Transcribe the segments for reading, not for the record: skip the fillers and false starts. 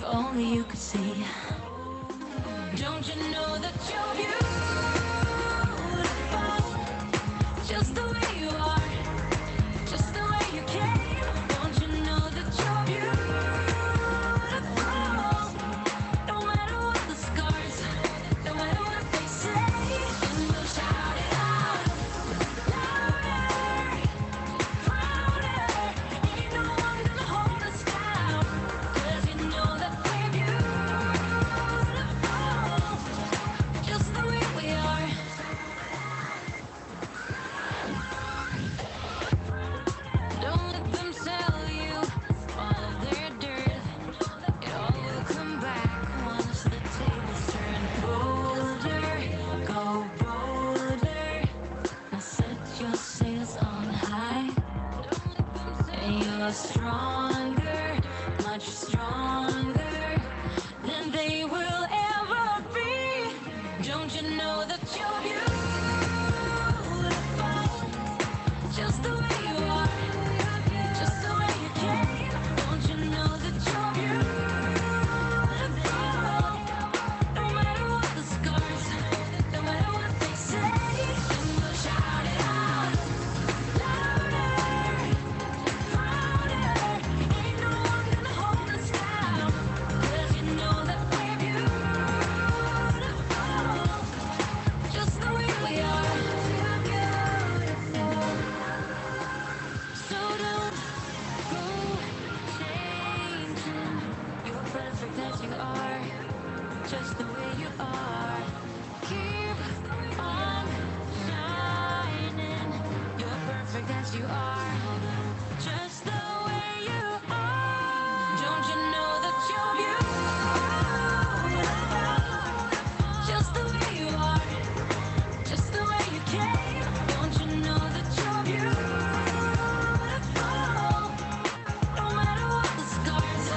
only you could see. Don't you know that you're beautiful, just the way you are, just the way you came. Don't you know that you're beautiful, no matter what the scars, no matter what they say. And we'll shout it out louder, prouder. Ain't no one gonna hold us down, 'cause you know that we're beautiful, just the way we are. Don't let them sell you all of their dirt. It all will come back once the tables turn. Bolder, go bolder. Now set your sails on high. And you're stronger, much stronger than they will ever be. Don't you know that you're beautiful, just the way you are, just the way you came. Don't you know that you're beautiful, no matter what the scars, no matter what they say. And we'll shout it out louder, prouder. Ain't no one gonna hold us down, 'cause you know that we're beautiful, just the way we are. So don't go changing. You're perfect as you are, just the way you are. Keep on shining. You're perfect as you are, just the way you are. Don't you know that you're beautiful, just the way you are, just the way you came. Don't you know that you're beautiful, no matter what the scars,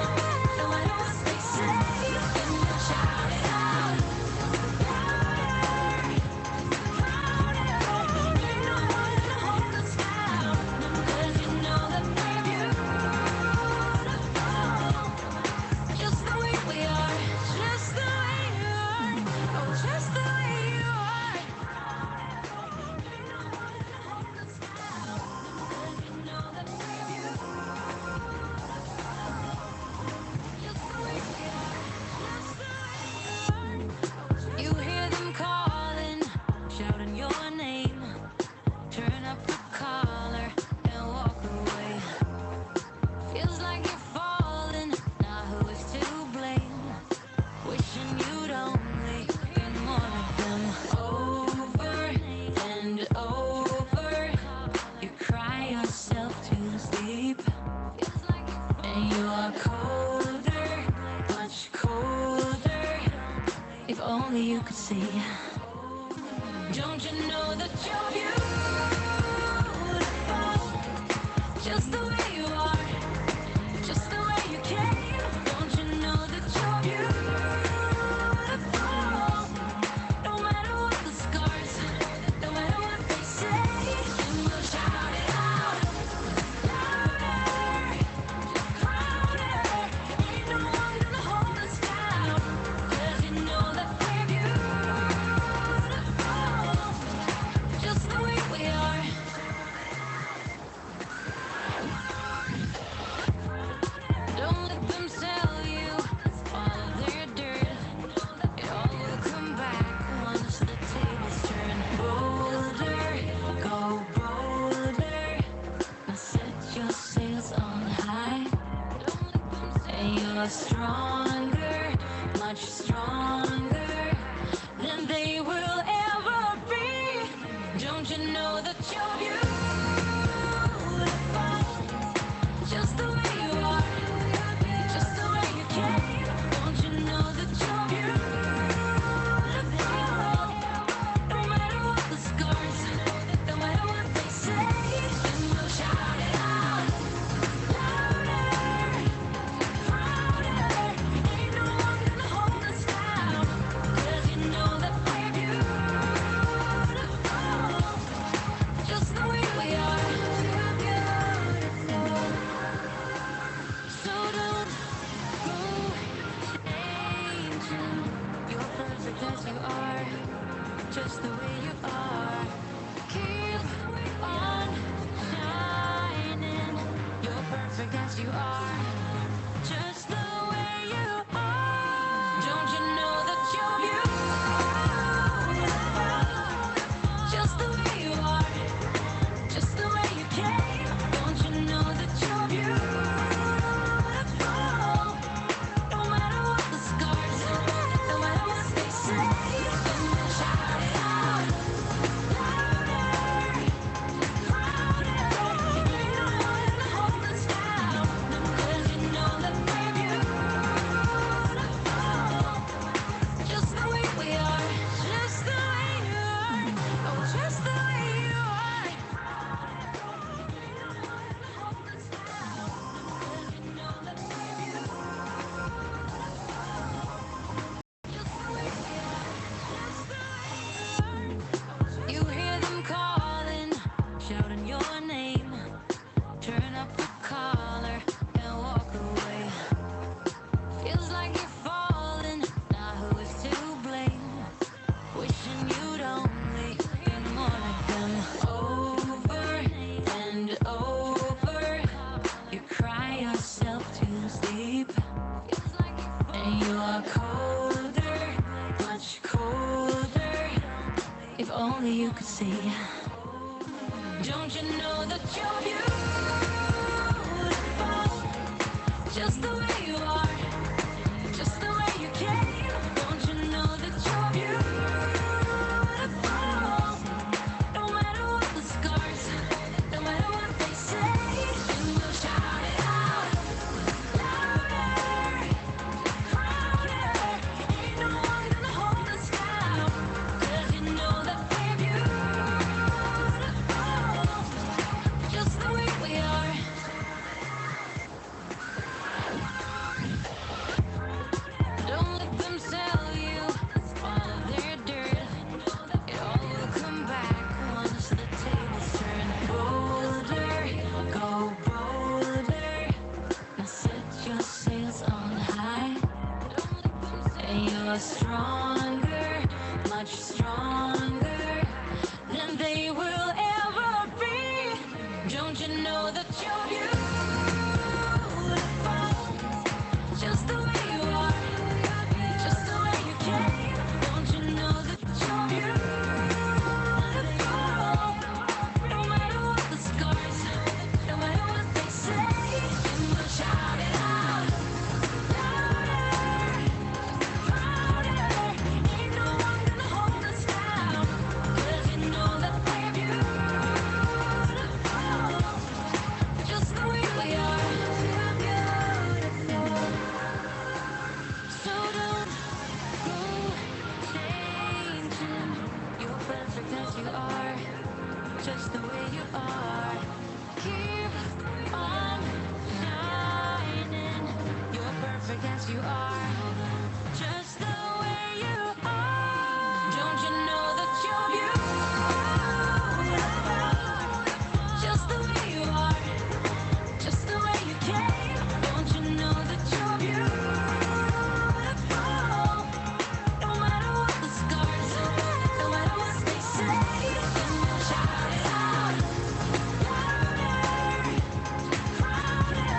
no matter what they say. And we'll shout it out louder, prouder. Ain't no one gonna hold us down, 'cause you know that we're beautiful, just the way we are, just the way you are, oh, just the way you are. Ain't no one gonna hold us down, 'cause you know that we're beautiful, just the way we are, just the way you are. You hear them calling, shouting your name. Turn up the collar and walk away. Feels like you're falling, now who is to blame? Wishing you'd only been one of them. Over and over, you cry yourself to sleep. And you are colder, much colder. If only you could see. Don't you know that you're beautiful, just the way you are, just the way you came. Don't you know that you're beautiful, no matter what the scars, no matter what they say. And we'll shout it out louder, prouder. Ain't no one gonna hold us down, 'cause you know that we're beautiful, just the way we are. Don't let them sell you all of their dirt. It all will come back once the tables turn. Bolder, go bolder. Now set your sails on high. And you're stronger, much stronger than they will ever be. Don't you know that you're beautiful, just the way you are, just the way you came. Don't you know that you're beautiful, no matter what the scars, no matter what they say. And we'll shout it out louder, prouder. Ain't no one gonna hold us down, 'cause you know that we're beautiful, just the way we are. perfect as you are, just the way you are. Don't you know that you're beautiful, just the way you are, just the way you came. Don't you know that you're beautiful, no matter what the scars, no matter what they say. And we'll shout it out louder, louder. Ain't no one to hold us down, 'cause you know that we're beautiful, just the way we are, just the way you are, oh, just the way you are. Ain't no one to hold us down, 'cause you know that we're beautiful, just the way we are, just the way you are. You hear them calling, shouting your name. Turn up the collar and walk away. Feels like you're falling, now who is to blame? Wishing you'd only been more like them. Over and over, you cry yourself to sleep. And you are colder, much colder. If only you could see. Don't you know that you're beautiful, just the way you are, just the way you came. Don't you know that you're beautiful, no matter what the scars, no matter what they say. And we'll shout it out louder, louder. Ain't no one gonna hold us down, 'cause you know that we're beautiful, just the way we are. Don't let them sell you all of their dirt. It all will come back once the tables turn. Bolder, go bolder. Now set your sails on high. And you're stronger, much stronger than they will ever be. Don't you know that you're beautiful, just the way you are, just the way you came. Don't you know that you're beautiful, no matter what the scars, no matter what they say. And we'll shout it out louder, louder. Ain't no one gonna hold us down, 'cause you know that we're beautiful, just the way we are. We're beautiful. So don't go changing. You're perfect as you are, just the way you are. Keep on shining. You're perfect as you are, just the way you are. Don't you know that you're beautiful, just the way you are, just the way you came. Don't you know that you're beautiful, no matter what the scars, no matter what they say. And we'll shout it out louder, louder.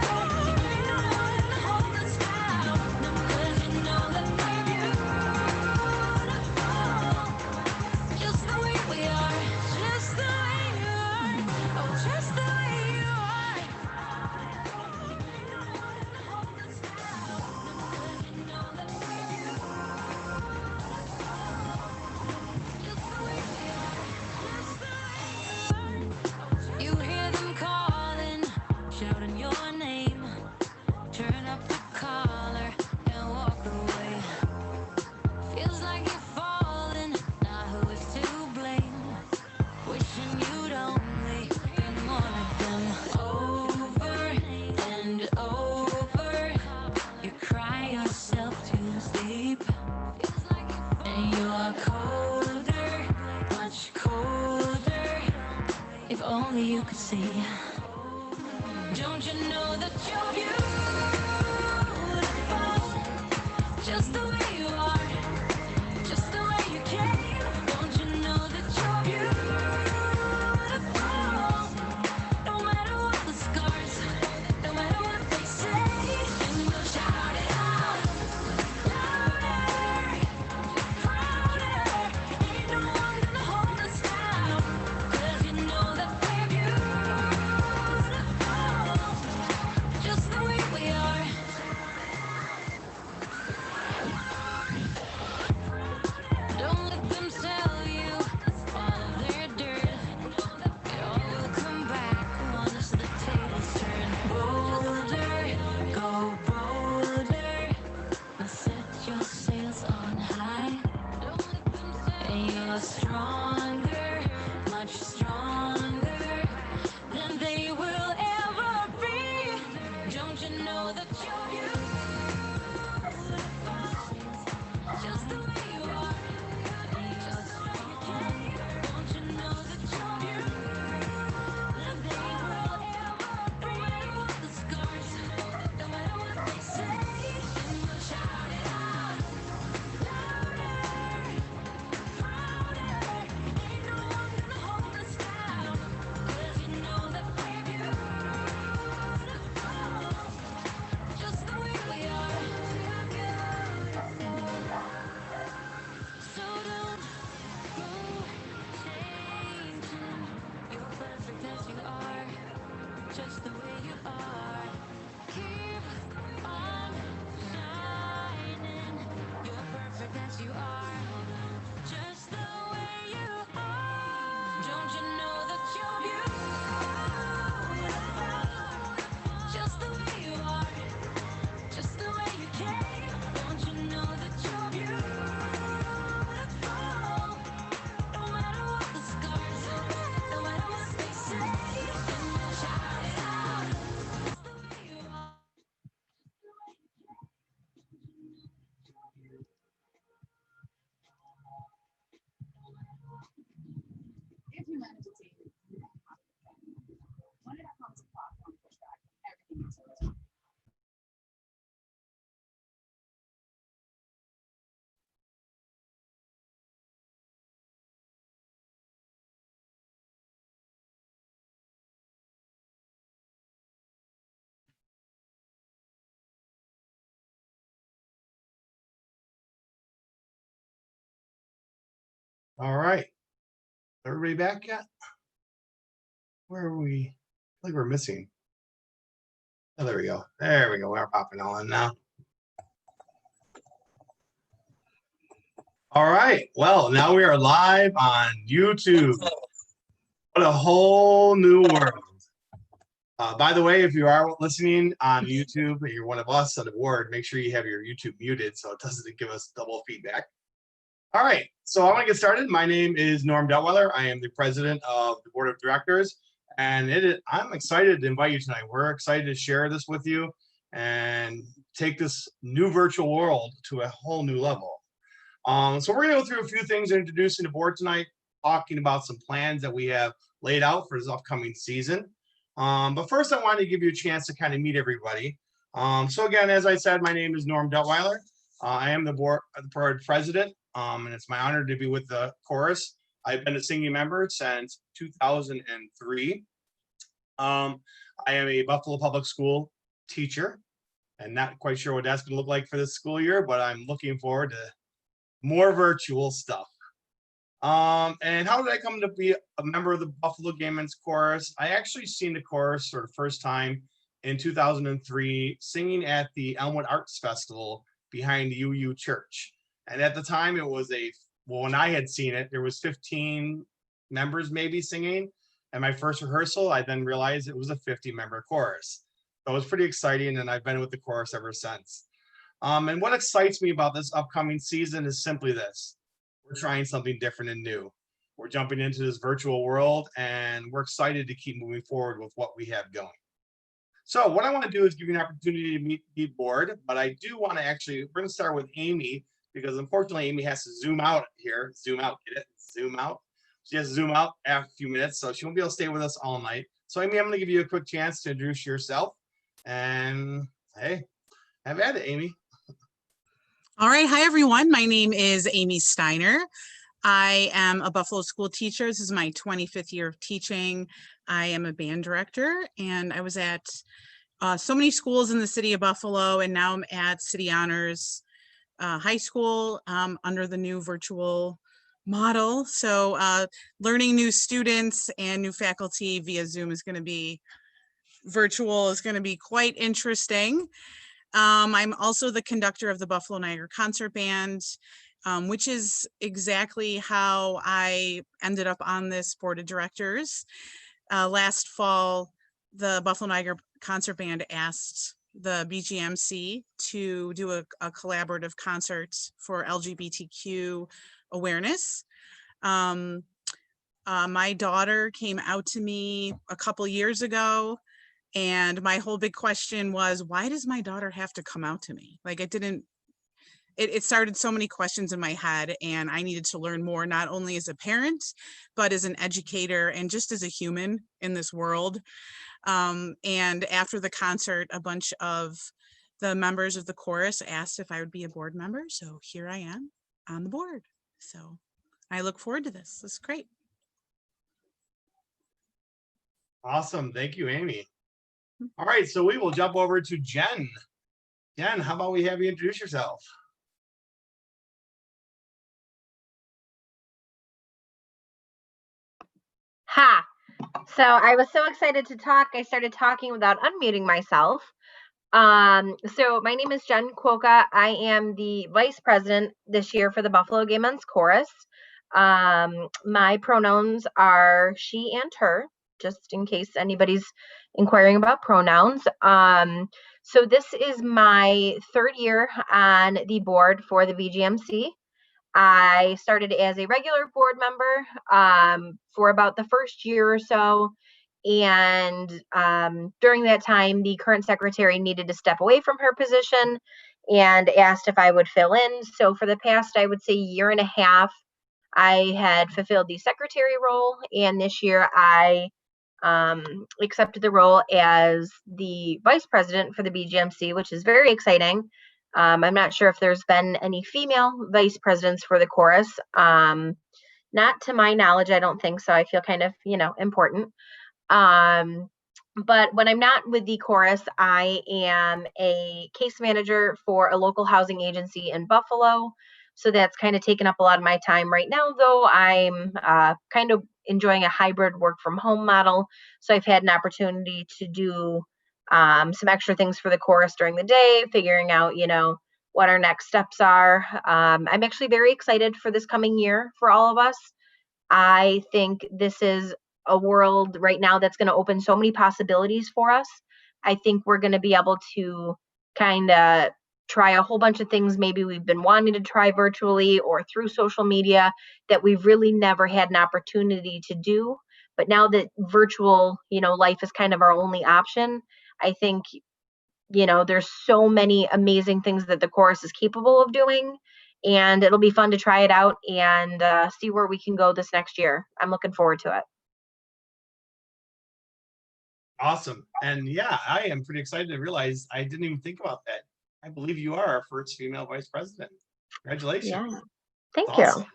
Ain't no one to hold us down, 'cause you know that we're beautiful, just the way we are, just the way you are, oh, just the way you are. Ain't no one to hold us down, 'cause you know that we're beautiful, just the way we are, just the way you are. You hear them calling, shouting your name. Turn up the collar and walk away. Feels like you're falling, now who is to blame? Wishing you'd only been more like them. Over and over, you cry yourself to sleep. And you are colder, much colder. If only you could see. Don't you know that you're beautiful, just the way you are, just the way you came. Don't you know that you're beautiful, no matter what the scars, no matter All right. Everybody back yet? Where are we? I think we're missing. Oh, there we go. There we go. We're popping on now. All right. Well, now we are live on YouTube. What a whole new world. By the way, if you are listening on YouTube and you're one of us on the board, make sure you have your YouTube muted so it doesn't give us double feedback. All right, so I want to get started. My name is Norm Deltweiler. I am the president of the board of directors, and I'm excited to invite you tonight. We're excited to share this with you and take this new virtual world to a whole new level. So we're going to go through a few things introducing the board tonight, talking about some plans that we have laid out for this upcoming season. But first, I wanted to give you a chance to kind of meet everybody. So again, as I said, my name is Norm Deltweiler. I am the board president, and it's my honor to be with the chorus. I've been a singing member since 2003. I am a Buffalo Public School teacher, and not quite sure what that's going to look like for this school year, but I'm looking forward to more virtual stuff. And how did I come to be a member of the Buffalo Gay Men's Chorus? I actually seen the chorus for the first time in 2003, singing at the Elmwood Arts Festival behind the UU Church. And at the time, it was when I had seen it, there was 15 members maybe singing. And my first rehearsal, I then realized it was a 50-member chorus. So it was pretty exciting, and I've been with the chorus ever since. And what excites me about this upcoming season is simply this. We're trying something different and new. We're jumping into this virtual world, and we're excited to keep moving forward with what we have going. So what I want to do is give you an opportunity to meet the board, but I do want to we're going to start with Amy, because unfortunately Amy has to zoom out here. Zoom out, get it? Zoom out. She has to zoom out after a few minutes, so she won't be able to stay with us all night. So Amy, I'm going to give you a quick chance to introduce yourself. And hey, have at it, Amy. All right. Hi, everyone. My name is Amy Steiner. I am a Buffalo school teacher. This is my 25th year of teaching. I am a band director, and I was at so many schools in the city of Buffalo, and now I'm at City Honors High School under the new virtual model. So learning new students and new faculty via Zoom is going to be quite interesting. I'm also the conductor of the Buffalo Niagara Concert Band, which is exactly how I ended up on this board of directors. Last fall, the Buffalo Niagara Concert Band asked the BGMC to do a collaborative concert for LGBTQ awareness. My daughter came out to me a couple years ago, and my whole big question was, why does my daughter have to come out to me? Like, it started so many questions in my head, and I needed to learn more, not only as a parent, but as an educator and just as a human in this world. And after the concert, a bunch of the members of the chorus asked if I would be a board member. So here I am on the board. So I look forward to this. This is great. Awesome. Thank you, Amy. All right, so we will jump over to Jen. Jen, how about we have you introduce yourself? Ha! So I was so excited to talk, I started talking without unmuting myself. So my name is Jen Quokka. I am the vice president this year for the Buffalo Gay Men's Chorus. My pronouns are she and her, just in case anybody's inquiring about pronouns. So this is my third year on the board for the BGMC. I started as a regular board member for about the first year or so. And during that time, the current secretary needed to step away from her position and asked if I would fill in. So for the past, I would say, year and a half, I had fulfilled the secretary role. And this year I accepted the role as the vice president for the BGMC, which is very exciting. I'm not sure if there's been any female vice presidents for the chorus. Not to my knowledge, I don't think so. I feel kind of, important. But when I'm not with the chorus, I am a case manager for a local housing agency in Buffalo. So that's kind of taken up a lot of my time right now, though I'm kind of enjoying a hybrid work from home model. So I've had an opportunity to do some extra things for the chorus during the day, figuring out, what our next steps are. I'm actually very excited for this coming year for all of us. I think this is a world right now that's going to open so many possibilities for us. I think we're going to be able to kind of try a whole bunch of things maybe we've been wanting to try virtually or through social media that we've really never had an opportunity to do. But now that virtual, life is kind of our only option, I think, there's so many amazing things that the chorus is capable of doing. And it'll be fun to try it out and see where we can go this next year. I'm looking forward to it. Awesome. And yeah, I am pretty excited to realize I didn't even think about that. I believe you are our first female vice president. Congratulations. Yeah. Thank Awesome. you.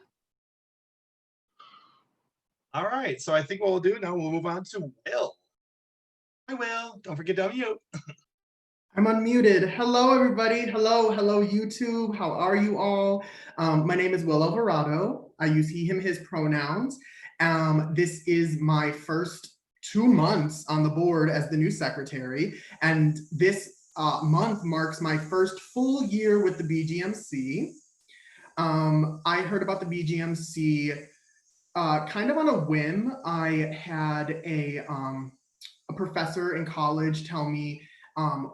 All right. So I think what we'll do now, we'll move on to Will. Hi, Will. Don't forget to unmute. I'm unmuted. Hello, everybody. Hello, YouTube. How are you all? My name is Will Alvarado. I use he, him, his pronouns. This is my first 2 months on the board as the new secretary. And this month marks my first full year with the BGMC. I heard about the BGMC kind of on a whim. I had a professor in college tell me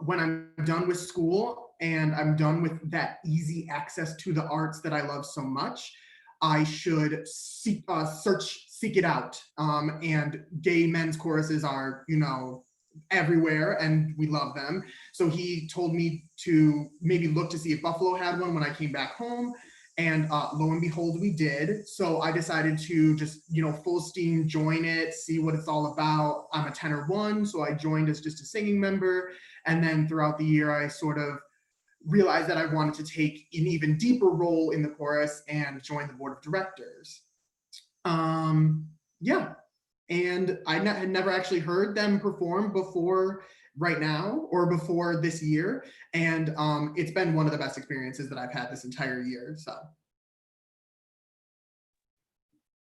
when I'm done with school and I'm done with that easy access to the arts that I love so much, I should seek it out. And gay men's choruses are, everywhere, and we love them. So he told me to maybe look to see if Buffalo had one when I came back home. And lo and behold, we did. So I decided to just, full steam join it, see what it's all about. I'm a tenor 1, so I joined as just a singing member. And then throughout the year, I sort of realized that I wanted to take an even deeper role in the chorus and join the board of directors. Yeah, and I had never actually heard them perform before right now or before this year. And it's been one of the best experiences that I've had this entire year, so.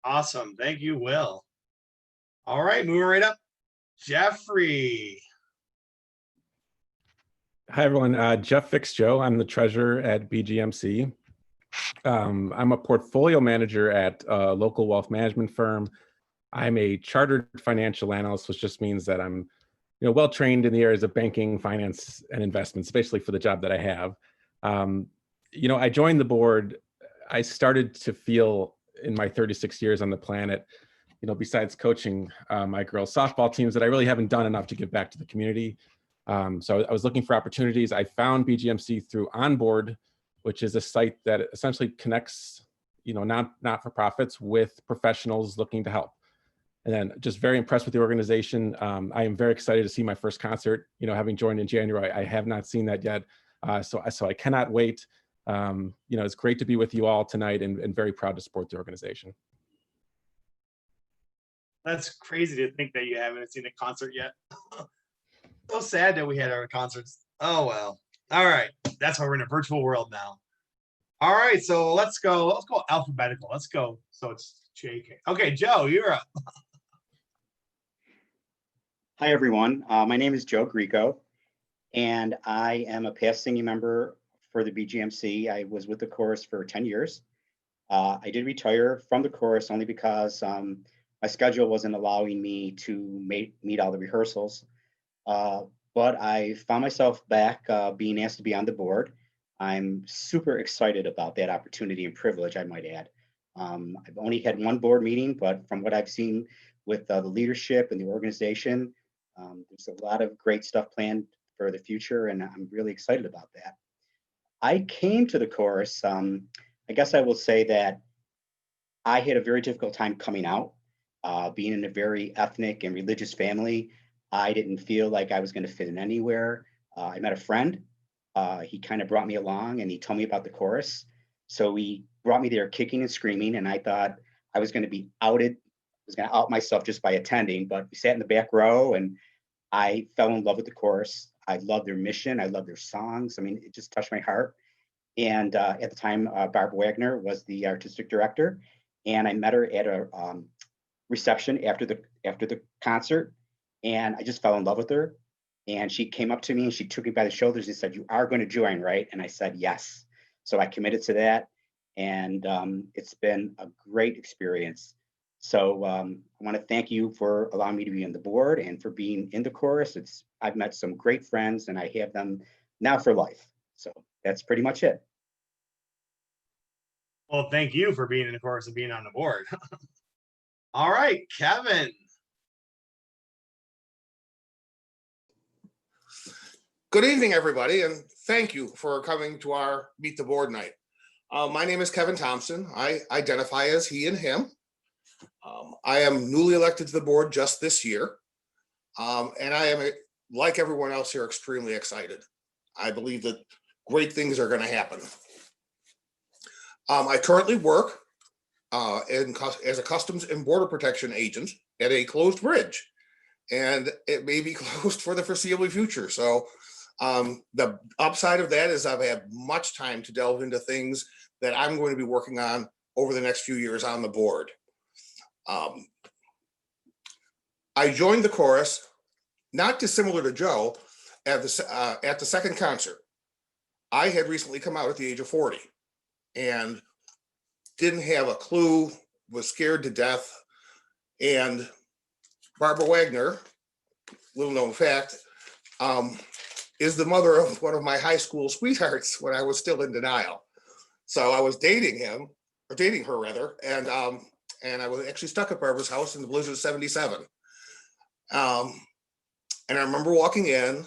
Awesome. Thank you, Will. All right, moving right up. Jeffrey. Hi, everyone. Jeff Fixjoe. I'm the treasurer at BGMC. I'm a portfolio manager at a local wealth management firm. I'm a chartered financial analyst, which just means that I'm well trained in the areas of banking, finance, and investments, especially for the job that I have. I joined the board. I started to feel in my 36 years on the planet, besides coaching my girls' softball teams, that I really haven't done enough to give back to the community. So I was looking for opportunities. I found BGMC through Onboard, which is a site that essentially connects, not-for-profits with professionals looking to help. And then just very impressed with the organization. I am very excited to see my first concert, having joined in January. I have not seen that yet. So I cannot wait. It's great to be with you all tonight and very proud to support the organization. That's crazy to think that you haven't seen a concert yet. So sad that we had our concerts. Oh, well. All right. That's why we're in a virtual world now. All right. So let's go alphabetical. Let's go. So it's JK. Okay, Joe, you're up. Hi, everyone. My name is Joe Grico, and I am a past singing member for the BGMC. I was with the chorus for 10 years. I did retire from the chorus only because my schedule wasn't allowing me to meet all the rehearsals. But I found myself back being asked to be on the board. I'm super excited about that opportunity and privilege, I might add. I've only had one board meeting, but from what I've seen with the leadership and the organization, there's a lot of great stuff planned for the future, and I'm really excited about that. I came to the chorus, I guess I will say that I had a very difficult time coming out. Being in a very ethnic and religious family, I didn't feel like I was going to fit in anywhere. I met a friend. He kind of brought me along and he told me about the chorus. So he brought me there kicking and screaming, and I thought I was going to be outed. I was going to out myself just by attending, but we sat in the back row and I fell in love with the chorus. I love their mission. I love their songs. I mean, it just touched my heart. And at the time, Barb Wagner was the artistic director, and I met her at a reception after the concert, and I just fell in love with her. And she came up to me and she took me by the shoulders and said, "You are going to join, right?" And I said, "Yes." So I committed to that, and it's been a great experience. So I want to thank you for allowing me to be on the board and for being in the chorus. I've met some great friends, and I have them now for life. So that's pretty much it. Well, thank you for being in the chorus and being on the board. All right, Kevin. Good evening, everybody, and thank you for coming to our Meet the Board night. My name is Kevin Thompson. I identify as he and him. I am newly elected to the board just this year, and I am, like everyone else here, extremely excited. I believe that great things are going to happen. I currently work as a customs and border protection agent at a closed bridge, and it may be closed for the foreseeable future. So the upside of that is I've had much time to delve into things that I'm going to be working on over the next few years on the board. I joined the chorus, not dissimilar to Joe, at the second concert. I had recently come out at the age of 40 and didn't have a clue, was scared to death. And Barbara Wagner, little known fact, is the mother of one of my high school sweethearts when I was still in denial. So I was dating her rather, and I was actually stuck at Barbara's house in the blizzard of 77. And I remember walking in,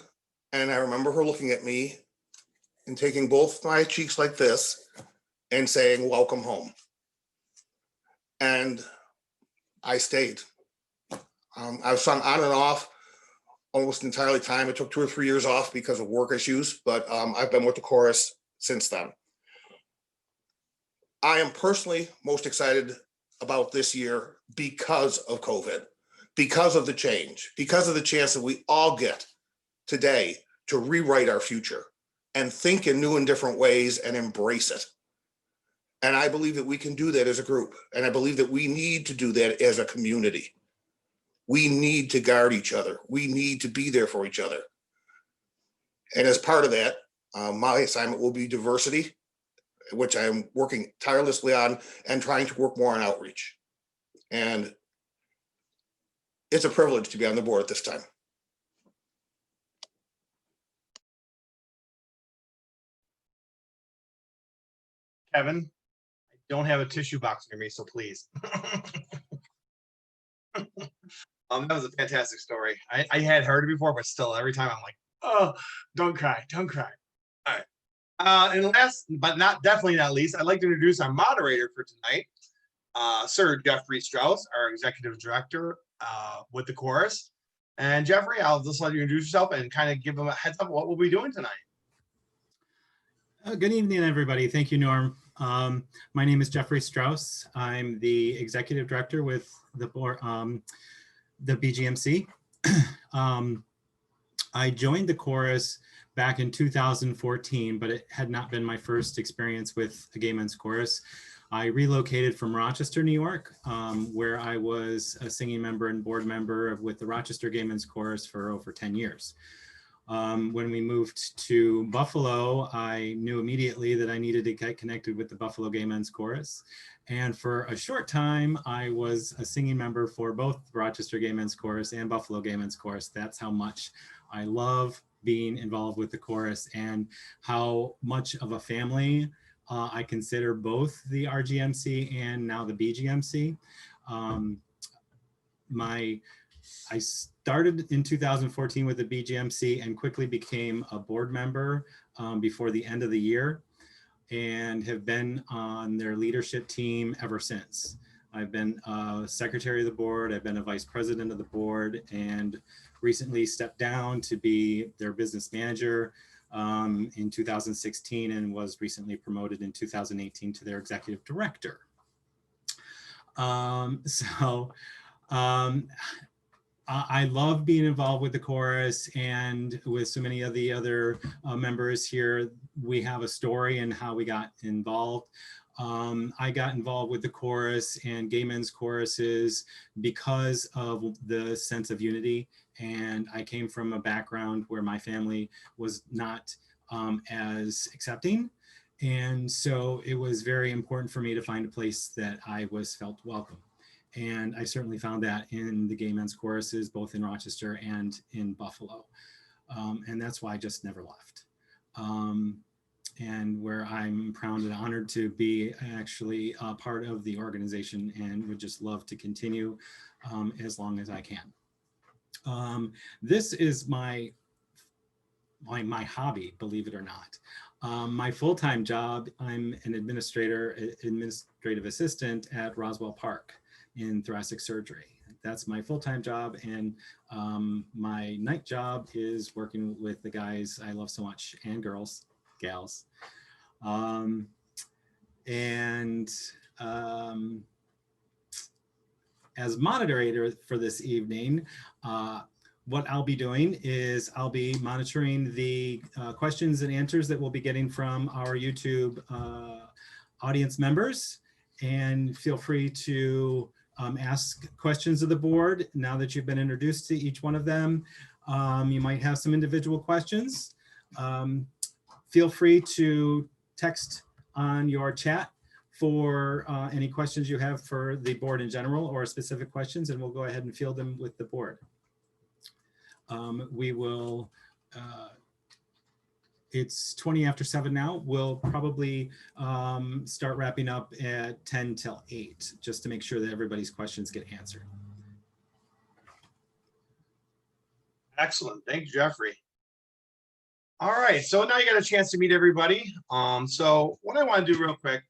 and I remember her looking at me and taking both my cheeks like this and saying, "Welcome home." And I stayed. I've sung on and off almost entirely time. It took 2 or 3 years off because of work issues, but I've been with the chorus since then. I am personally most excited about this year because of COVID, because of the change, because of the chance that we all get today to rewrite our future and think in new and different ways and embrace it. And I believe that we can do that as a group. And I believe that we need to do that as a community. We need to guard each other. We need to be there for each other. And as part of that, my assignment will be diversity, which I am working tirelessly on and trying to work more on outreach. And it's a privilege to be on the board at this time. Kevin, I don't have a tissue box near me, so please. That was a fantastic story. I had heard it before, but still, every time I'm like, "Oh, don't cry, don't cry." All right. And last, but definitely not least, I'd like to introduce our moderator for tonight, Sir Jeffrey Strauss, our executive director with the chorus. And Jeffrey, I'll just let you introduce yourself and kind of give them a heads up of what we'll be doing tonight. Good evening, everybody. Thank you, Norm. My name is Jeffrey Strauss. I'm the executive director with the board, the BGMC. I joined the chorus back in 2014, but it had not been my first experience with the Gay Men's Chorus. I relocated from Rochester, New York, where I was a singing member and board member with the Rochester Gay Men's Chorus for over 10 years. When we moved to Buffalo, I knew immediately that I needed to get connected with the Buffalo Gay Men's Chorus. And for a short time, I was a singing member for both Rochester Gay Men's Chorus and Buffalo Gay Men's Chorus. That's how much I love being involved with the chorus and how much of a family I consider both the RGMC and now the BGMC. I started in 2014 with the BGMC and quickly became a board member before the end of the year and have been on their leadership team ever since. I've been secretary of the board, I've been a vice president of the board, and recently stepped down to be their business manager in 2016 and was recently promoted in 2018 to their executive director. I love being involved with the chorus, and with so many of the other members here. We have a story in how we got involved. I got involved with the chorus and gay men's choruses because of the sense of unity. And I came from a background where my family was not as accepting. And so it was very important for me to find a place that I was felt welcome. And I certainly found that in the gay men's choruses, both in Rochester and in Buffalo. And that's why I just never left. And where I'm proud and honored to be actually a part of the organization, and would just love to continue as long as I can. This is my hobby, believe it or not. My full-time job, I'm an administrative assistant at Roswell Park in thoracic surgery. That's my full-time job, and my night job is working with the guys I love so much, and gals. As moderator for this evening, what I'll be doing is I'll be monitoring the questions and answers that we'll be getting from our YouTube audience members. And feel free to ask questions of the board now that you've been introduced to each one of them. You might have some individual questions. Feel free to text on your chat for any questions you have for the board in general, or specific questions, and we'll go ahead and field them with the board. We will, it's 20 after 7 now. We'll probably start wrapping up at 10 till 8, just to make sure that everybody's questions get answered. Excellent. Thank you, Jeffrey. All right, so now you got a chance to meet everybody. So what I want to do real quick,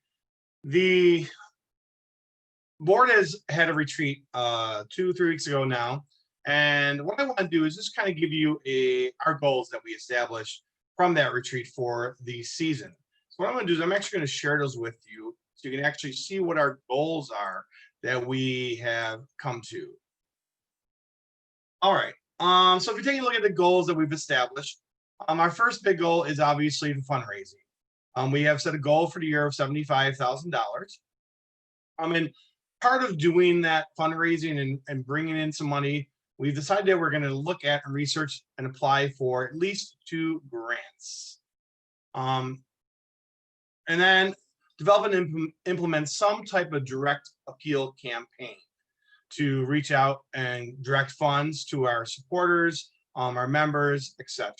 the board has had a retreat 2-3 weeks ago now. And what I want to do is just kind of give you our goals that we established from that retreat for the season. So what I'm going to do is I'm actually going to share those with you so you can actually see what our goals are that we have come to. All right, so if you're taking a look at the goals that we've established, our first big goal is obviously the fundraising. We have set a goal for the year of $75,000. And part of doing that fundraising and bringing in some money, we've decided that we're going to look at and research and apply for at least 2 grants. And then develop and implement some type of direct appeal campaign to reach out and direct funds to our supporters, our members, etc.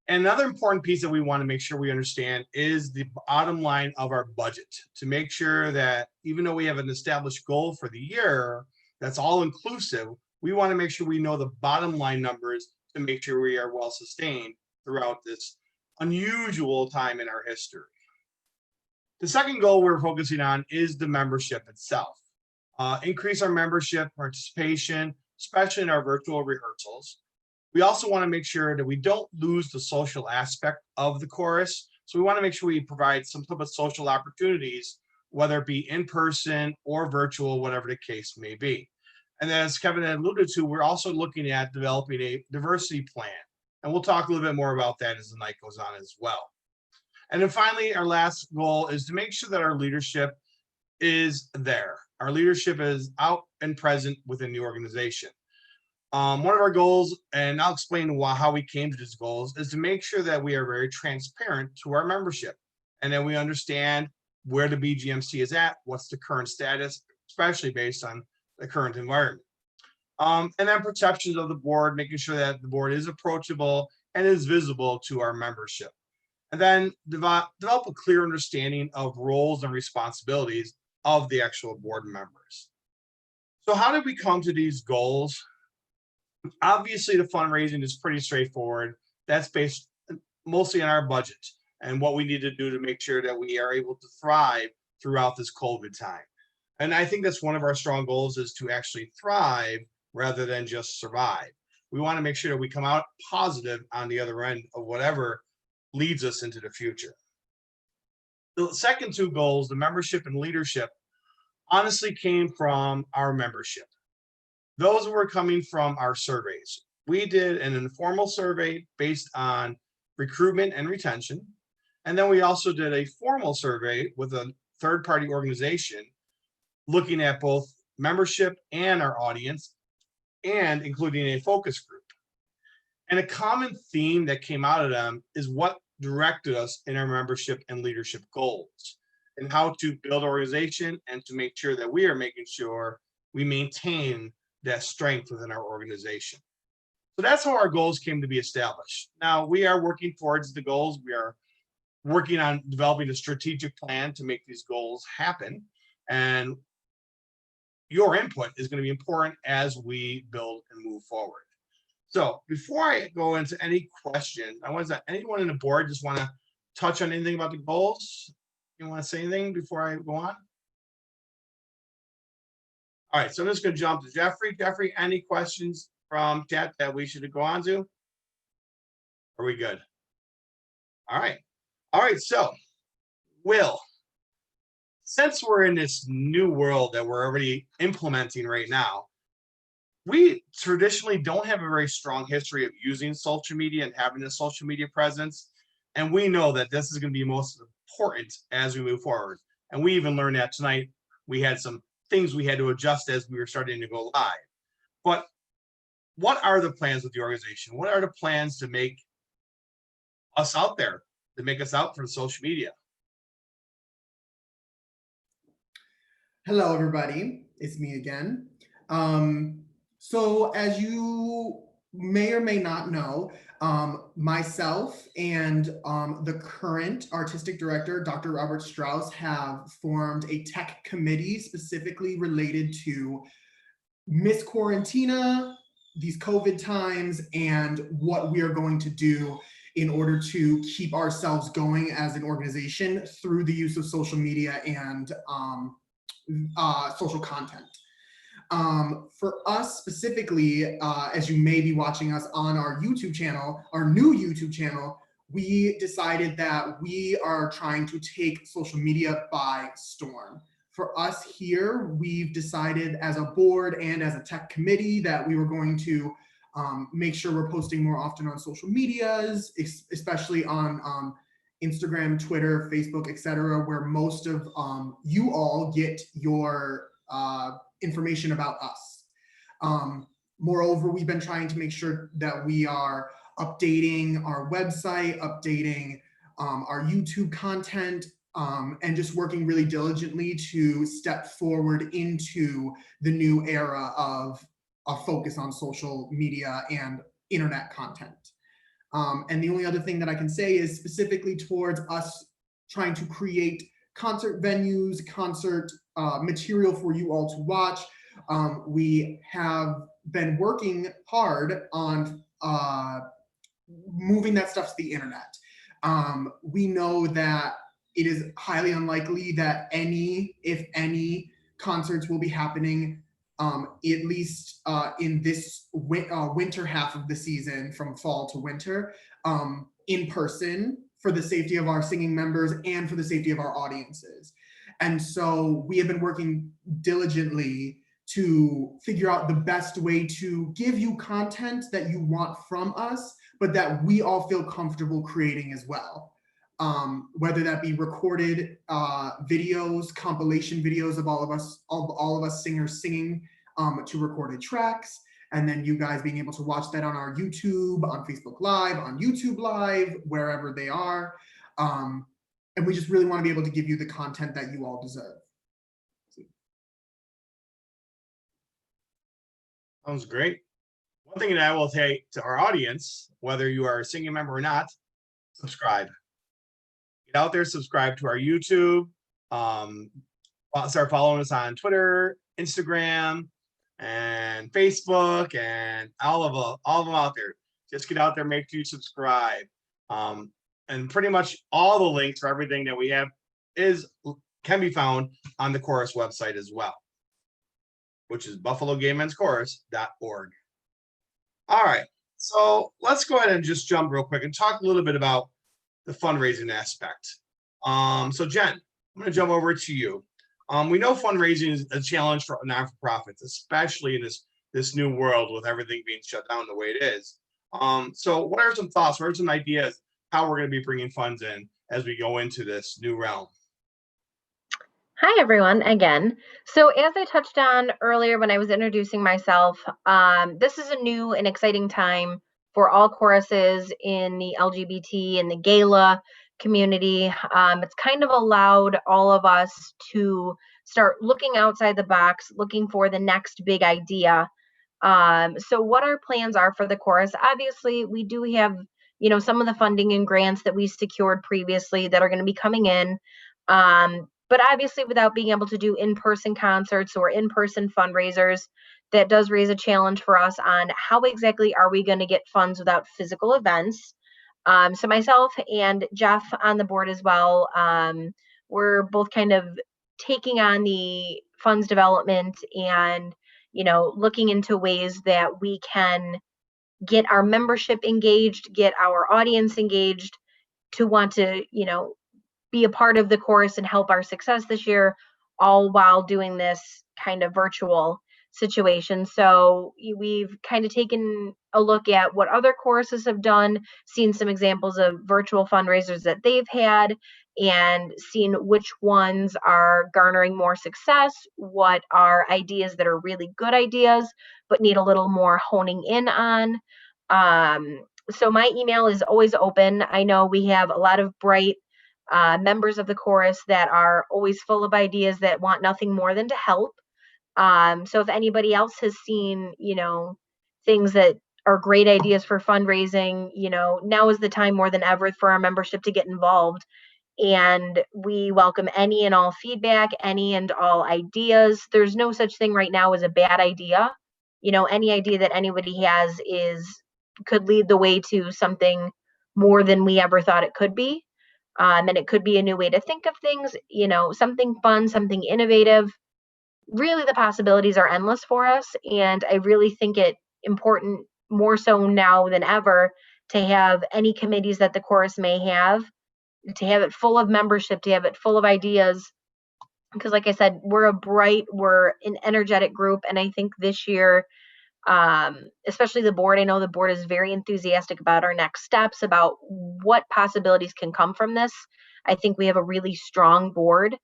And another important piece that we want to make sure we understand is the bottom line of our budget, to make sure that even though we have an established goal for the year that's all inclusive, we want to make sure we know the bottom line numbers to make sure we are well sustained throughout this unusual time in our history. The second goal we're focusing on is the membership itself. Increase our membership participation, especially in our virtual rehearsals. We also want to make sure that we don't lose the social aspect of the chorus. So we want to make sure we provide some type of social opportunities, whether it be in person or virtual, whatever the case may be. And then, as Kevin had alluded to, we're also looking at developing a diversity plan. And we'll talk a little bit more about that as the night goes on as well. And then finally, our last goal is to make sure that our leadership is there. Our leadership is out and present within the organization. One of our goals, and I'll explain how we came to these goals, is to make sure that we are very transparent to our membership, and that we understand where the BGMC is at, what's the current status, especially based on the current environment. And then perceptions of the board, making sure that the board is approachable and is visible to our membership. And then develop a clear understanding of roles and responsibilities of the actual board members. So how did we come to these goals? Obviously, the fundraising is pretty straightforward. That's based mostly on our budget and what we need to do to make sure that we are able to thrive throughout this COVID time. And I think that's one of our strong goals, is to actually thrive rather than just survive. We want to make sure that we come out positive on the other end of whatever leads us into the future. The second 2 goals, the membership and leadership, honestly came from our membership. those were coming from our surveys. We did an informal survey based on recruitment and retention. And then we also did a formal survey with a third-party organization looking at both membership and our audience, and including a focus group. And a common theme that came out of them is what directed us in our membership and leadership goals, and how to build organization and to make sure that we are making sure we maintain that strength within our organization. So that's how our goals came to be established. Now we are working towards the goals. We are working on developing a strategic plan to make these goals happen. And your input is going to be important as we build and move forward. So before I go into any question, I want to, anyone in the board just want to touch on anything about the goals? You want to say anything before I go on? All right, so I'm just going to jump to Jeffrey. Jeffrey, any questions from chat that we should go on to? Are we good? All right. All right, so Will, since we're in this new world that we're already implementing right now, we traditionally don't have a very strong history of using social media and having a social media presence. And we know that this is going to be most important as we move forward. And we even learned that tonight. We had some things we had to adjust as we were starting to go live. But what are the plans with the organization? What are the plans to make us out there, to make us out for social media? Hello, everybody. It's me again. So as you may or may not know, myself and the current artistic director, Dr. Robert Strauss, have formed a tech committee specifically related to Miss Quarantina, these COVID times, and what we are going to do in order to keep ourselves going as an organization through the use of social media and social content. For us specifically, as you may be watching us on our YouTube channel, our new YouTube channel, we decided that we are trying to take social media by storm. For us here, we've decided as a board and as a tech committee that we were going to make sure we're posting more often on social medias, especially on Instagram, Twitter, Facebook, etc., where most of you all get your information about us. Moreover, we've been trying to make sure that we are updating our website, updating our YouTube content, and just working really diligently to step forward into the new era of a focus on social media and internet content. And the only other thing that I can say is specifically towards us trying to create concert venues, concert material for you all to watch. We have been working hard on moving that stuff to the internet. We know that it is highly unlikely that any, if any, concerts will be happening at least in this winter half of the season, from fall to winter, in person, for the safety of our singing members and for the safety of our audiences. And so we have been working diligently to figure out the best way to give you content that you want from us, but that we all feel comfortable creating as well. Whether that be recorded videos, compilation videos of all of us singers singing to recorded tracks, and then you guys being able to watch that on our YouTube, on Facebook Live, on YouTube Live, wherever they are. And we just really want to be able to give you the content that you all deserve. Sounds great. One thing that I will say to our audience, whether you are a singing member or not, subscribe. Get out there, subscribe to our YouTube, start following us on Twitter, Instagram, and Facebook, and all of them out there. Just get out there, make sure you subscribe. And pretty much all the links for everything that we have can be found on the chorus website as well, which is buffalogaymenschorus.org. All right, so let's go ahead and just jump real quick and talk a little bit about the fundraising aspect. So Jen, I'm going to jump over to you. We know fundraising is a challenge for non-for-profits, especially in this this new world with everything being shut down the way it is. So what are some thoughts? What are some ideas how we're going to be bringing funds in as we go into this new realm? Hi, everyone, again. So as I touched on earlier when I was introducing myself, this is a new and exciting time for all choruses in the LGBT and the gala community. It's kind of allowed all of us to start looking outside the box, looking for the next big idea. So what our plans are for the chorus, obviously we do have, some of the funding and grants that we secured previously that are going to be coming in. But obviously without being able to do in-person concerts or in-person fundraisers, that does raise a challenge for us on how exactly are we going to get funds without physical events. So myself and Jeff on the board as well, we're both kind of taking on the funds development and, looking into ways that we can get our membership engaged, get our audience engaged to want to, be a part of the chorus and help our success this year, all while doing this kind of virtual situation. So we've kind of taken a look at what other choruses have done, seen some examples of virtual fundraisers that they've had, and seen which ones are garnering more success, what are ideas that are really good ideas, but need a little more honing in on. So my email is always open. I know we have a lot of bright members of the chorus that are always full of ideas that want nothing more than to help. So if anybody else has seen, things that are great ideas for fundraising, now is the time more than ever for our membership to get involved. And we welcome any and all feedback, any and all ideas. There's no such thing right now as a bad idea. Any idea that anybody has could lead the way to something more than we ever thought it could be. And it could be a new way to think of things, something fun, something innovative. Really, the possibilities are endless for us. And I really think it important, more so now than ever, to have any committees that the chorus may have, to have it full of membership, to have it full of ideas. Because like I said, we're an energetic group. And I think this year, especially the board, I know the board is very enthusiastic about our next steps, about what possibilities can come from this. I think we have a really strong board,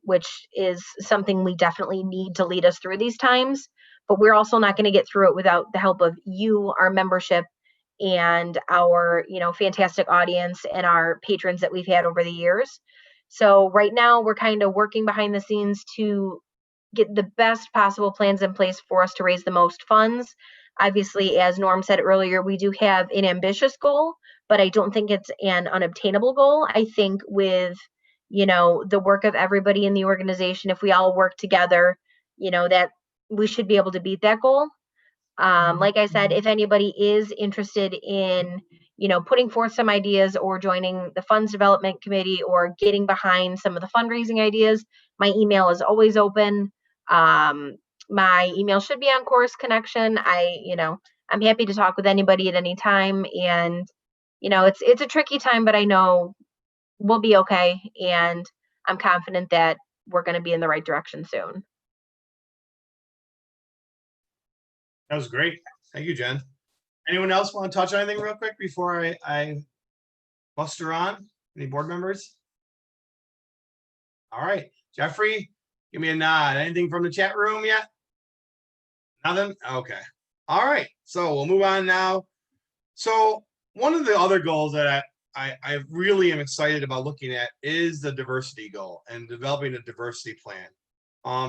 which is something we definitely need to lead us through these times. But we're also not going to get through it without the help of you, our membership, and our, fantastic audience and our patrons that we've had over the years. So right now we're kind of working behind the scenes to get the best possible plans in place for us to raise the most funds. Obviously, as Norm said earlier, we do have an ambitious goal, but I don't think it's an unobtainable goal. I think with, the work of everybody in the organization, if we all work together, that we should be able to beat that goal. Like I said, if anybody is interested in, putting forth some ideas or joining the funds development committee or getting behind some of the fundraising ideas, my email is always open. My email should be on Chorus Connection. I'm happy to talk with anybody at any time. And, it's a tricky time, but I know we'll be okay. And I'm confident that we're going to be in the right direction soon. That was great. Thank you, Jen. Anyone else want to touch on anything real quick before I muster on? Any board members? All right, Jeffrey, give me a nod. Anything from the chat room yet? Nothing? Okay. All right, so we'll move on now. So one of the other goals that I really am excited about looking at is the diversity goal and developing a diversity plan.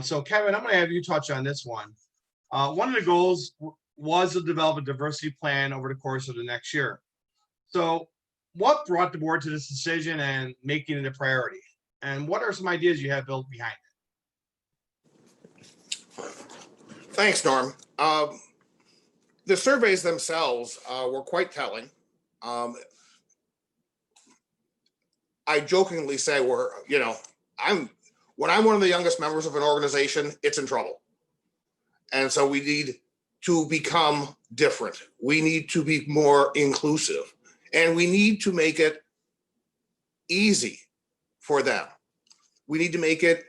So Kevin, I'm going to have you touch on this one. One of the goals was to develop a diversity plan over the course of the next year. So what brought the board to this decision and making it a priority? And what are some ideas you have built behind it? Thanks, Norm. The surveys themselves were quite telling. I jokingly say when I'm one of the youngest members of an organization, it's in trouble. And so we need to become different. We need to be more inclusive, and we need to make it easy for them. We need to make it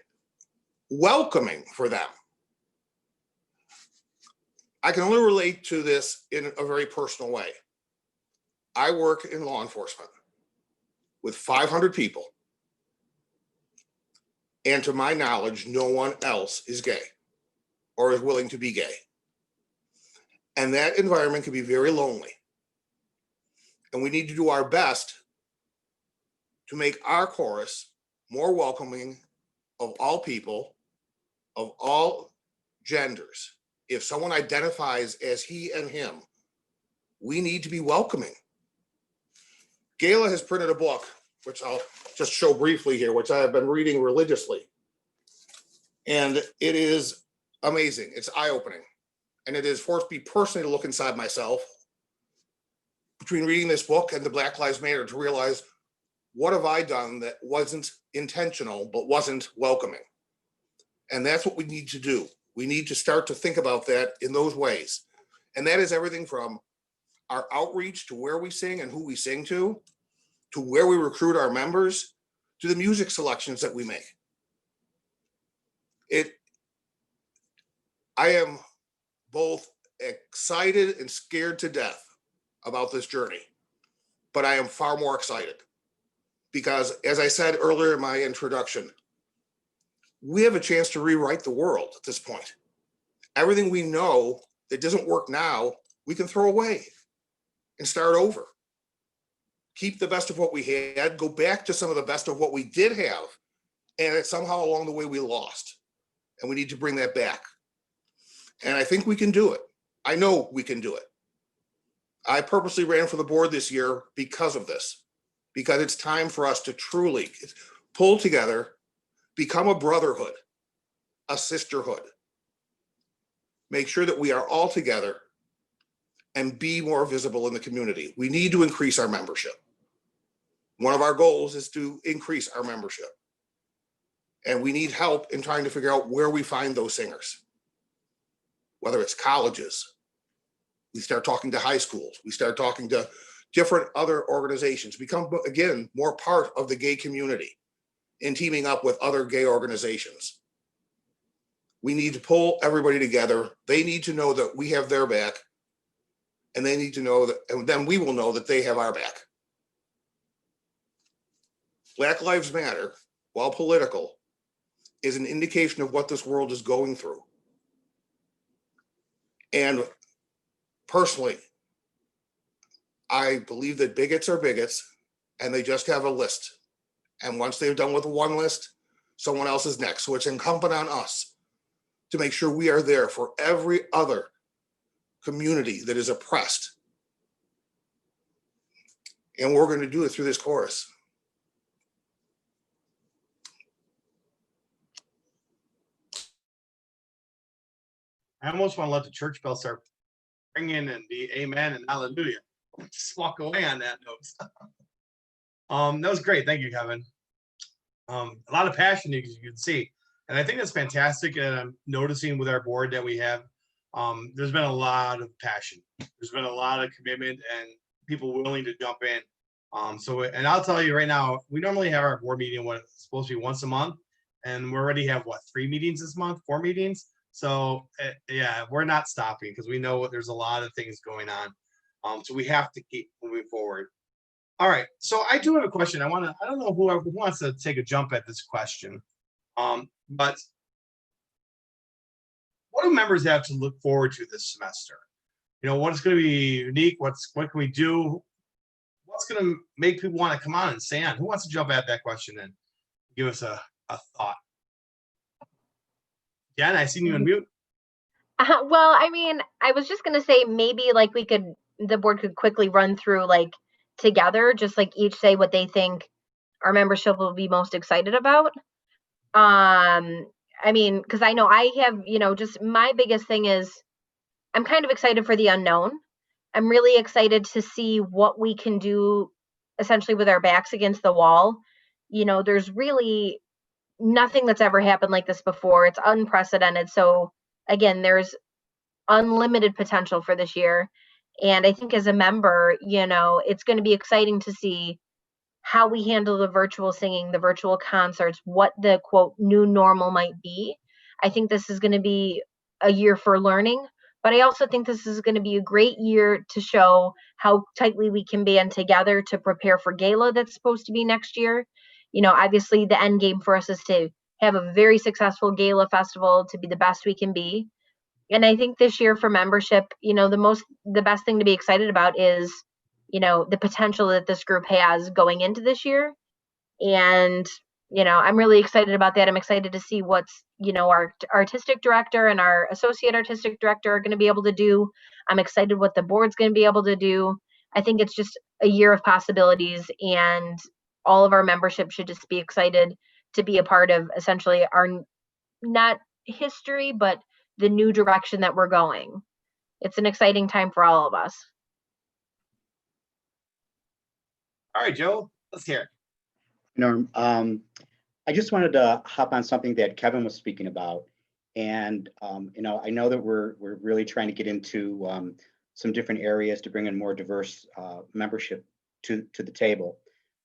welcoming for them. I can only relate to this in a very personal way. I work in law enforcement with 500 people. And to my knowledge, no one else is gay or is willing to be gay. And that environment can be very lonely. And we need to do our best to make our chorus more welcoming of all people, of all genders. If someone identifies as he and him, we need to be welcoming. Gayla has printed a book, which I'll just show briefly here, which I have been reading religiously. And it is amazing. It's eye-opening. And it has forced me personally to look inside myself between reading this book and the Black Lives Matter to realize, what have I done that wasn't intentional, but wasn't welcoming? And that's what we need to do. We need to start to think about that in those ways. And that is everything from our outreach to where we sing and who we sing to where we recruit our members, to the music selections that we make. I am both excited and scared to death about this journey, but I am far more excited because, as I said earlier in my introduction, we have a chance to rewrite the world at this point. Everything we know that doesn't work now, we can throw away and start over. Keep the best of what we had, go back to some of the best of what we did have, and somehow along the way we lost. And we need to bring that back. And I think we can do it. I know we can do it. I purposely ran for the board this year because of this, because it's time for us to truly pull together, become a brotherhood, a sisterhood, make sure that we are all together and be more visible in the community. We need to increase our membership. One of our goals is to increase our membership. And we need help in trying to figure out where we find those singers. Whether it's colleges, we start talking to high schools, we start talking to different other organizations, become, again, more part of the gay community in teaming up with other gay organizations. We need to pull everybody together. They need to know that we have their back, and they need to know that, and then we will know that they have our back. Black Lives Matter, while political, is an indication of what this world is going through. And personally, I believe that bigots are bigots and they just have a list. And once they've done with one list, someone else is next. So it's incumbent on us to make sure we are there for every other community that is oppressed. And we're going to do it through this chorus. I almost want to let the church bell start ringing and be amen and hallelujah. Just walk away on that note. That was great. Thank you, Kevin. A lot of passion, as you can see. And I think that's fantastic. And I'm noticing with our board that we have, there's been a lot of passion. There's been a lot of commitment and people willing to jump in. And I'll tell you right now, we normally have our board meeting, what it's supposed to be once a month. And we already have, 3 meetings this month, 4 meetings. So yeah, we're not stopping because we know there's a lot of things going on. So we have to keep moving forward. All right. So I do have a question. I don't know who wants to take a jump at this question. But what do members have to look forward to this semester? You know, what's going to be unique? What can we do? What's going to make people want to come on and stay on? Who wants to jump at that question and give us a thought? Jen, I seen you on mute. Well, I mean, I was just going to say maybe like the board could quickly run through like together, just like each say what they think our membership will be most excited about. I mean, because I know I have, just my biggest thing is I'm kind of excited for the unknown. I'm really excited to see what we can do essentially with our backs against the wall. There's really nothing that's ever happened like this before. It's unprecedented. So again, there's unlimited potential for this year. And I think as a member, it's going to be exciting to see how we handle the virtual singing, the virtual concerts, what the quote new normal might be. I think this is going to be a year for learning, But I also think this is going to be a great year to show how tightly we can band together to prepare for gala that's supposed to be next year. You know, obviously the end game for us is to have a very successful gala festival, to be the best we can be. And I think this year for membership, you know, the best thing to be excited about is, you know, the potential that this group has going into this year. And, you know, I'm really excited about that. I'm excited to see what's, you know, our artistic director and our associate artistic director are going to be able to do. I'm excited what the board's going to be able to do. I think it's just a year of possibilities, and all of our membership should just be excited to be a part of essentially our, not history, but the new direction that we're going. It's an exciting time for all of us. All right, Joe, let's hear it. Norm, I just wanted to hop on something that Kevin was speaking about. And, you know, I know that we're really trying to get into some different areas to bring in more diverse membership to the table.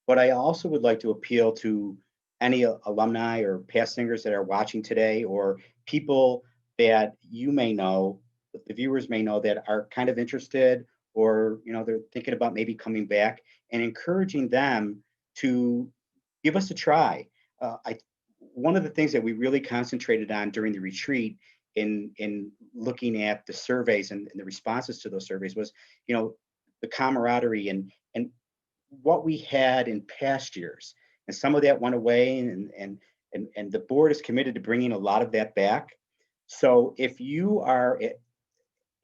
But I also would like to appeal to any alumni or past singers that are watching today, or people that you may know, the viewers may know, that are kind of interested, or, you know, they're thinking about maybe coming back, and encouraging them to give us a try. One of the things that we really concentrated on during the retreat in looking at the surveys and the responses to those surveys was, you know, the camaraderie and what we had in past years. And some of that went away, and the board is committed to bringing a lot of that back. So if you are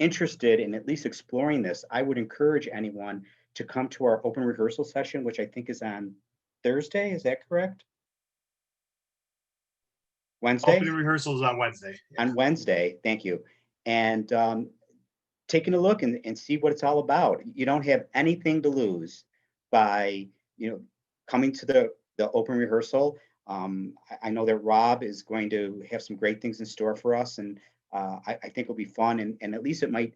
interested in at least exploring this, I would encourage anyone to come to our open rehearsal session, which I think is on Thursday. Is that correct? Wednesday? Open rehearsals on Wednesday. Yeah. On Wednesday, thank you. And taking a look and see what it's all about. You don't have anything to lose by, you know, coming to the open rehearsal. I know that Rob is going to have some great things in store for us, and I think it'll be fun, and at least it might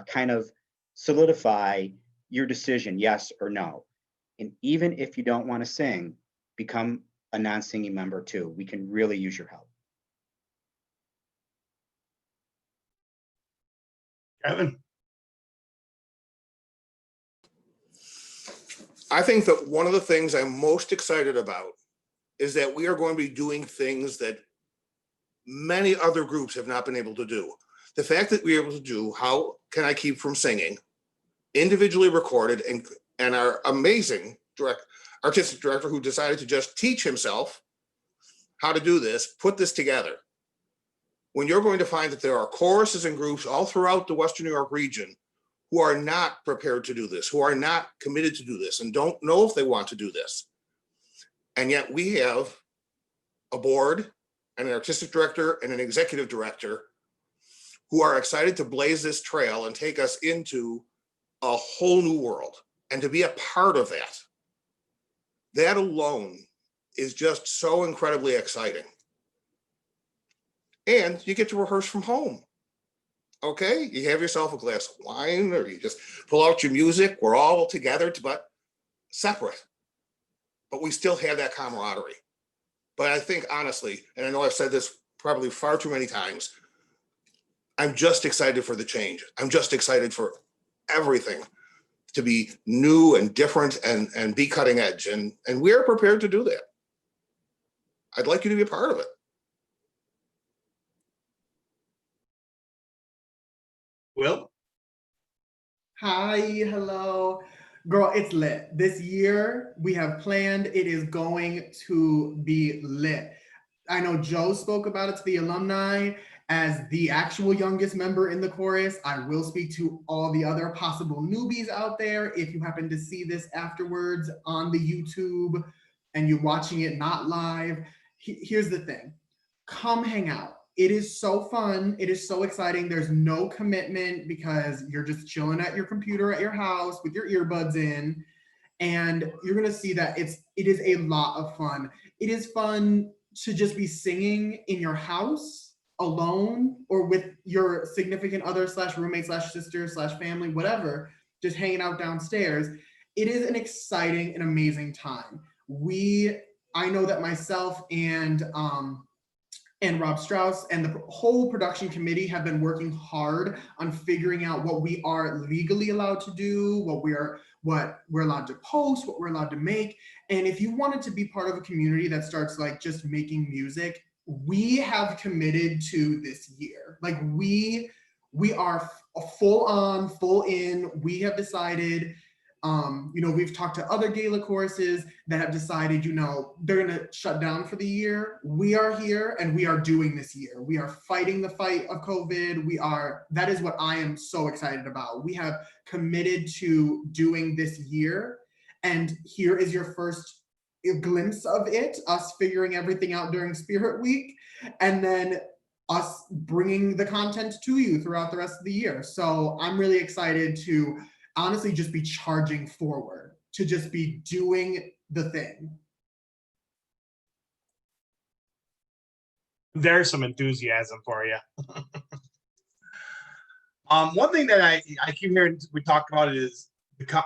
kind of solidify your decision, yes or no. And even if you don't want to sing, become a non-singing member too. We can really use your help. Kevin? I think that one of the things I'm most excited about is that we are going to be doing things that many other groups have not been able to do. The fact that we're able to do How Can I Keep From Singing, individually recorded, and our amazing artistic director, who decided to just teach himself how to do this, put this together. When you're going to find that there are choruses and groups all throughout the Western New York region who are not prepared to do this, who are not committed to do this, and don't know if they want to do this. And yet we have a board and an artistic director and an executive director who are excited to blaze this trail and take us into a whole new world, and to be a part of that. That alone is just so incredibly exciting. And you get to rehearse from home. Okay, you have yourself a glass of wine, or you just pull out your music. We're all together, but separate. But we still have that camaraderie. But I think, honestly, and I know I've said this probably far too many times, I'm just excited for the change. I'm just excited for everything to be new and different and be cutting edge. And we're prepared to do that. I'd like you to be a part of it. Will? Hi, hello. Girl, it's lit. This year we have planned, it is going to be lit. I know Joe spoke about it to the alumni. As the actual youngest member in the chorus, I will speak to all the other possible newbies out there. If you happen to see this afterwards on the YouTube and you're watching it not live, here's the thing. Come hang out. It is so fun. It is so exciting. There's no commitment because you're just chilling at your computer at your house with your earbuds in, and you're gonna see that it is a lot of fun. It is fun to just be singing in your house alone or with your significant other / roommate / sister / family, whatever, just hanging out downstairs. It is an exciting and amazing time. I know that myself and and Rob Strauss and the whole production committee have been working hard on figuring out what we are legally allowed to do, what we're allowed to post, what we're allowed to make. And if you wanted to be part of a community that starts like just making music, we have committed to this year. Like we are full on, full in. We have decided, we've talked to other gala choruses that have decided, they're going to shut down for the year. We are here and we are doing this year. We are fighting the fight of COVID. That is what I am so excited about. We have committed to doing this year. And here is your first glimpse of it, us figuring everything out during Spirit Week, and then us bringing the content to you throughout the rest of the year. So I'm really excited to honestly just be charging forward, to just be doing the thing. There's some enthusiasm for you. One thing that I keep hearing we talk about is the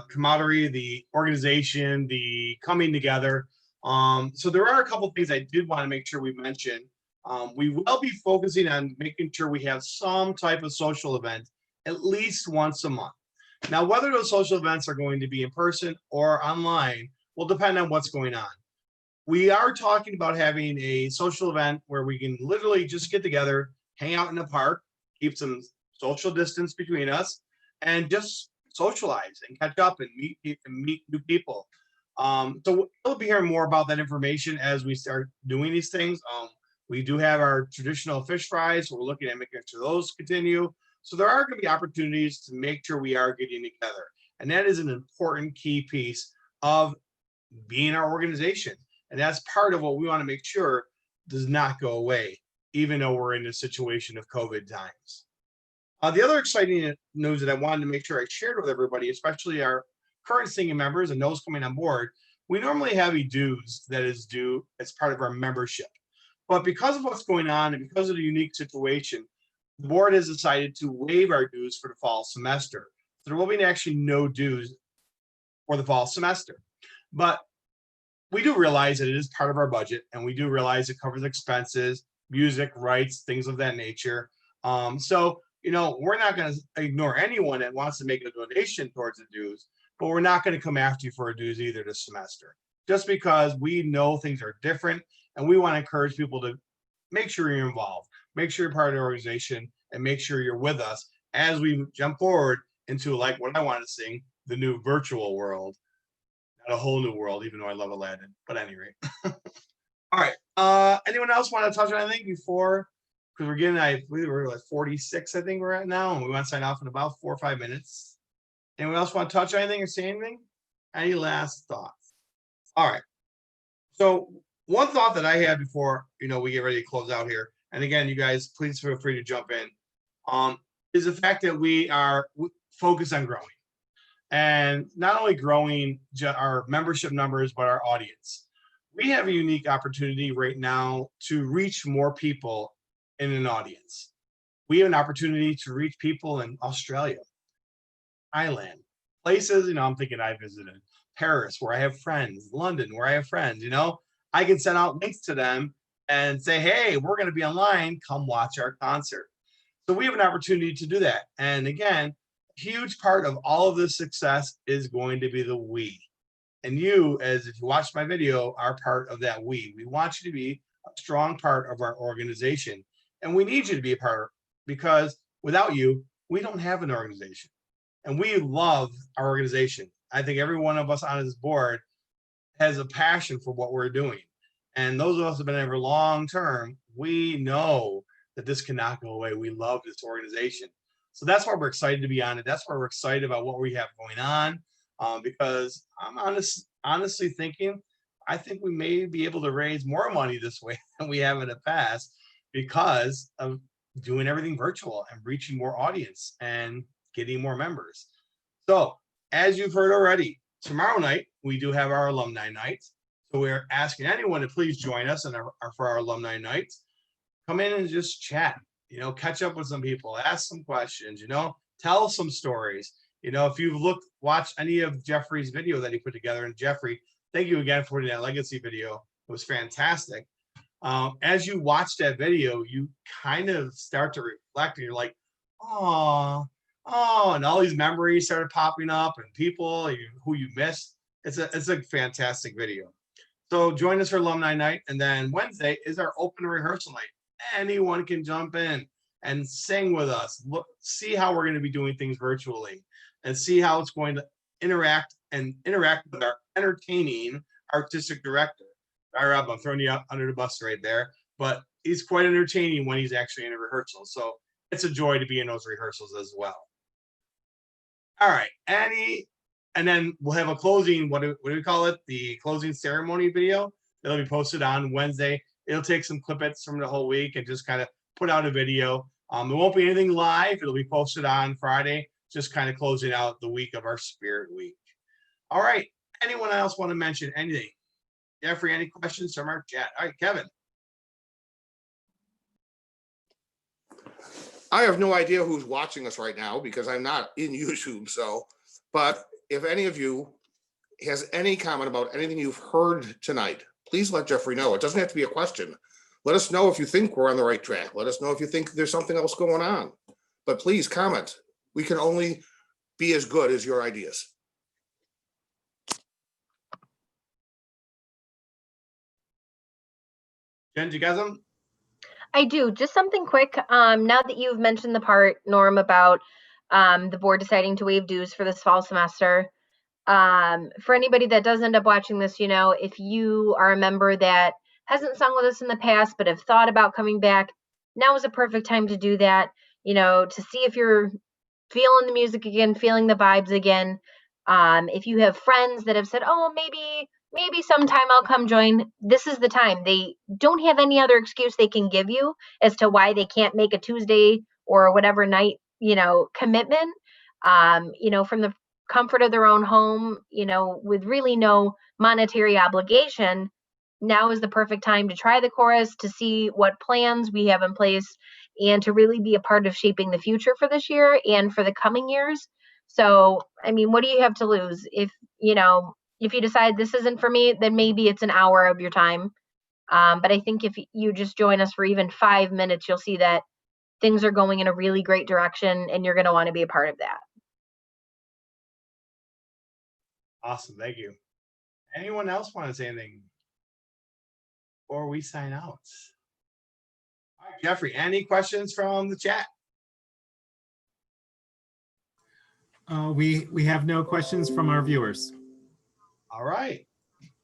camaraderie, the organization, the coming together. So there are a couple things I did want to make sure we mention. We will be focusing on making sure we have some type of social event at least once a month. Now, whether those social events are going to be in person or online will depend on what's going on. We are talking about having a social event where we can literally just get together, hang out in the park, keep some social distance between us, and just socialize and catch up and meet new people. So we'll be hearing more about that information as we start doing these things. We do have our traditional fish fries. We're looking at making sure those continue. So there are going to be opportunities to make sure we are getting together. And that is an important key piece of being our organization. And that's part of what we want to make sure does not go away, even though we're in a situation of COVID times. The other exciting news that I wanted to make sure I shared with everybody, especially our current singing members and those coming on board, we normally have a dues that is due as part of our membership. But because of what's going on and because of the unique situation, the board has decided to waive our dues for the fall semester. So there will be actually no dues for the fall semester. But we do realize that it is part of our budget, and we do realize it covers expenses, music, rights, things of that nature. So, we're not going to ignore anyone that wants to make a donation towards the dues, but we're not going to come after you for a dues either this semester, just because we know things are different, and we want to encourage people to make sure you're involved, make sure you're part of the organization, and make sure you're with us as we jump forward into, like what I want to sing, the new virtual world. Not a whole new world, even though I love Aladdin, but at any rate. All right, anyone else want to touch on anything before? Because we're getting, I believe we're like 46, I think we're at now, and we want to sign off in about 4 or 5 minutes. Anyone else want to touch on anything or say anything? Any last thoughts? All right. So one thought that I had before, we get ready to close out here, and again, you guys, please feel free to jump in, is the fact that we are focused on growing. And not only growing our membership numbers, but our audience. We have a unique opportunity right now to reach more people in an audience. We have an opportunity to reach people in Australia, Thailand, places, I'm thinking I visited, Paris, where I have friends, London, where I have friends, I can send out links to them and say, hey, we're going to be online, come watch our concert. So we have an opportunity to do that. And again, huge part of all of this success is going to be the we. And you, as if you watched my video, are part of that we. We want you to be a strong part of our organization. And we need you to be a part, because without you, we don't have an organization. And we love our organization. I think every one of us on this board has a passion for what we're doing. And those of us who have been there for long term, we know that this cannot go away. We love this organization. So that's why we're excited to be on it. That's why we're excited about what we have going on, because I'm honestly thinking, I think we may be able to raise more money this way than we have in the past because of doing everything virtual and reaching more audience and getting more members. So as you've heard already, tomorrow night, we do have our alumni night. So we're asking anyone to please join us for our alumni night. Come in and just chat. Catch up with some people, ask some questions, tell some stories. If you've watched any of Jeffrey's video that he put together, and Jeffrey, thank you again for that legacy video. It was fantastic. As you watch that video, you kind of start to reflect and you're like, oh, and all these memories started popping up and people who you missed. It's a fantastic video. So join us for alumni night, and then Wednesday is our open rehearsal night. Anyone can jump in and sing with us. Look, see how we're going to be doing things virtually, and see how it's going to interact with our entertaining artistic director. Rob, I'm throwing you up under the bus right there, but he's quite entertaining when he's actually in a rehearsal. So it's a joy to be in those rehearsals as well. All right, and then we'll have a closing, what do we call it? The closing ceremony video that'll be posted on Wednesday. It'll take some clippets from the whole week and just kind of put out a video. It won't be anything live. It'll be posted on Friday, just kind of closing out the week of our Spirit Week. All right, anyone else want to mention anything? Jeffrey, any questions from our chat? All right, Kevin. I have no idea who's watching us right now because I'm not in YouTube. But if any of you has any comment about anything you've heard tonight, please let Jeffrey know. It doesn't have to be a question. Let us know if you think we're on the right track. Let us know if you think there's something else going on. But please comment. We can only be as good as your ideas. Jen, you got them? I do. Just something quick. Now that you've mentioned the part, Norm, about the board deciding to waive dues for this fall semester, for anybody that does end up watching this, if you are a member that hasn't sung with us in the past but have thought about coming back, now is a perfect time to do that, to see if you're feeling the music again, feeling the vibes again. If you have friends that have said, oh, maybe sometime I'll come join, this is the time. They don't have any other excuse they can give you as to why they can't make a Tuesday or whatever night, commitment, from the comfort of their own home, with really no monetary obligation. Now is the perfect time to try the chorus, to see what plans we have in place, and to really be a part of shaping the future for this year and for the coming years. So, what do you have to lose? If you decide this isn't for me, then maybe it's an hour of your time. But I think if you just join us for even 5 minutes, you'll see that things are going in a really great direction, and you're going to want to be a part of that. Awesome, thank you. Anyone else want to say anything before we sign out? All right, Jeffrey, any questions from the chat? We have no questions from our viewers. All right.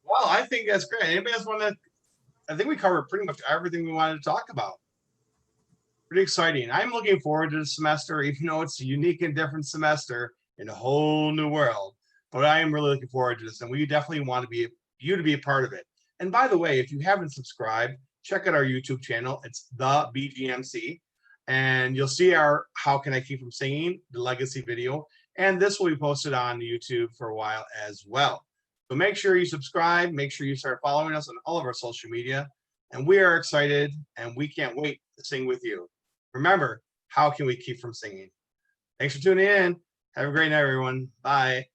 Well, I think that's great. Anybody else want to? I think we covered pretty much everything we wanted to talk about. Pretty exciting. I'm looking forward to the semester, even though it's a unique and different semester in a whole new world. But I am really looking forward to this, and we definitely want you to be a part of it. And by the way, if you haven't subscribed, check out our YouTube channel. It's the BGMC, and you'll see our "How Can I Keep From Singing?" the legacy video, and this will be posted on YouTube for a while as well. So make sure you subscribe. Make sure you start following us on all of our social media, and we are excited, and we can't wait to sing with you. Remember, how can we keep from singing? Thanks for tuning in. Have a great night, everyone. Bye.